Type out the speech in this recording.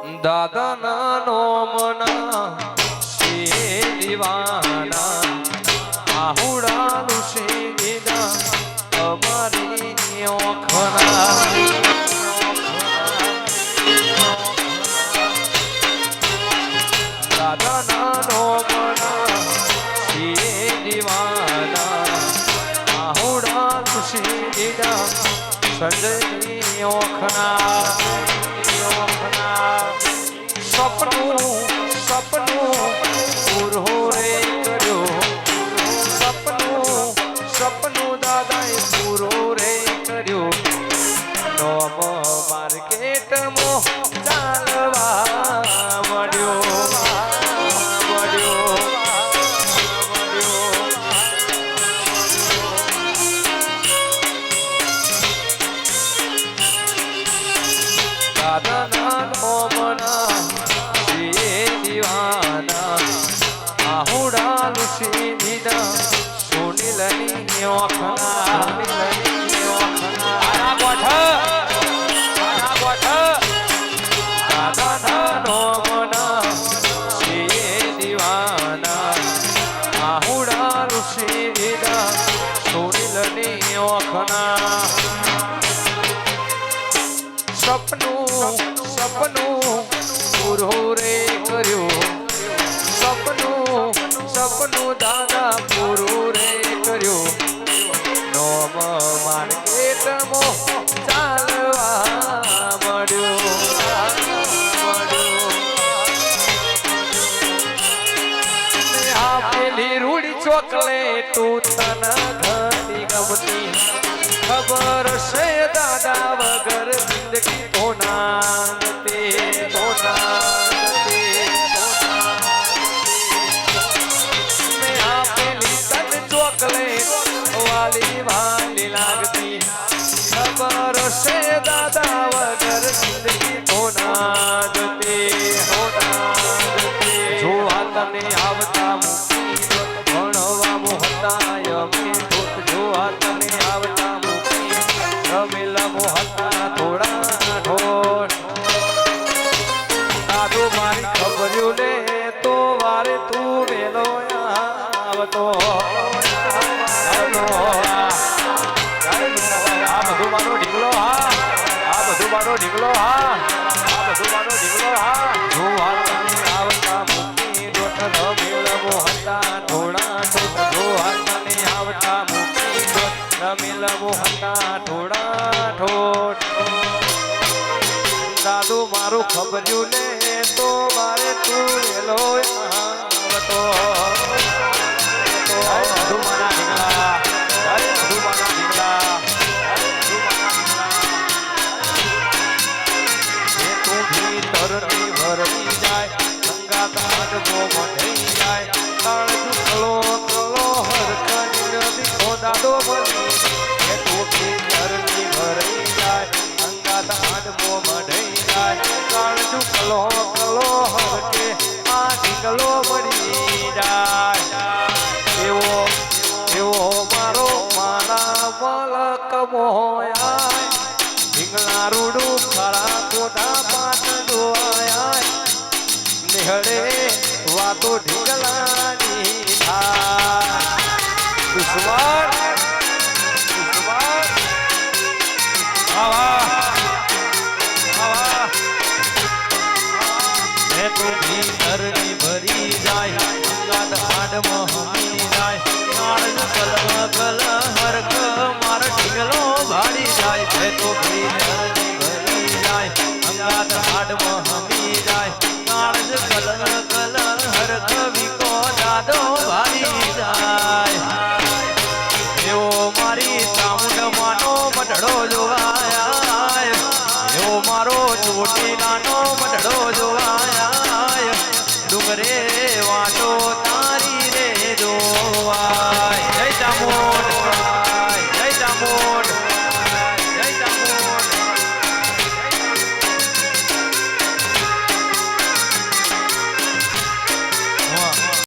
દાદા નાનો મના દીવાના આહુડાનું શેગીના અમારી ઓખના દાદા નાનો મના દીવાના આહુડાનું શેગીના સંજયની ઓખના સપનું પૂરો રે કર્યો સપનું દાદાએ પૂરો રે કર્યો નોમ માર્કેટમાં ચાલવા મળ્યો દાદાના નોમના દીવાના આહુડાનું સીધીના સુનિલની ઓખના દાદાના નોમના દીવાના આહુડાનું સીધીના સુનિલની ઓખના સપનું પૂરો રે કર્યો સપનું દાદા પૂરો રે કર્યો નોમ માર્કેટમાં ચાલવા મળ્યો આપેલી રૂડી ચોકલેટ તને ઘણી ગમતી ખબર છે દાદા વગર જિંદગી કોના મેં આપેલી તને ચોકલેટ વાલી વાલી લાગતી ખબર છે દાદા વગર જિંદગી કોના જોવા તને આવતા મૂકી ભણવા મોહતા અમે જોવા તને આવતા રમેલા મોહતા થોડા ઠોઠ દાદો મારી ખબર્યું લે તો વારે તું વેલો આવતો આ બધું મારો ઢીંગલો હા જોવા તને આવતા મૂકી દોટ રમેલા મોહતા થોડા ઠોઠ જોવા તને આવતા મૂકી દોટ રમેલા મોહતા થોડા ઠોઠ દાદુ મારું ખબર્યું ને તો મારે તું વેલો આવતો બધું મારા ઢીંગલા તું ભીતરની ભરતી જાય ગંગા દાદ મોમાં થઈ જાય કાળજુ કલો હરખની દીકરો દાદો બની તું ભીતરની ભરતી જાય ગંગા દાદ મોમાં થઈ જાય કાળજુ કલો હરકે આ ઢીંગલો મળી જાય એવો મારા મલક મોયા ઢીંગલા રૂડું ખરા કોટા પાટ જોયા નિહળે વાતો ઢીંગલાની થાય દુશ્મન આવા મેં તો ભીતરની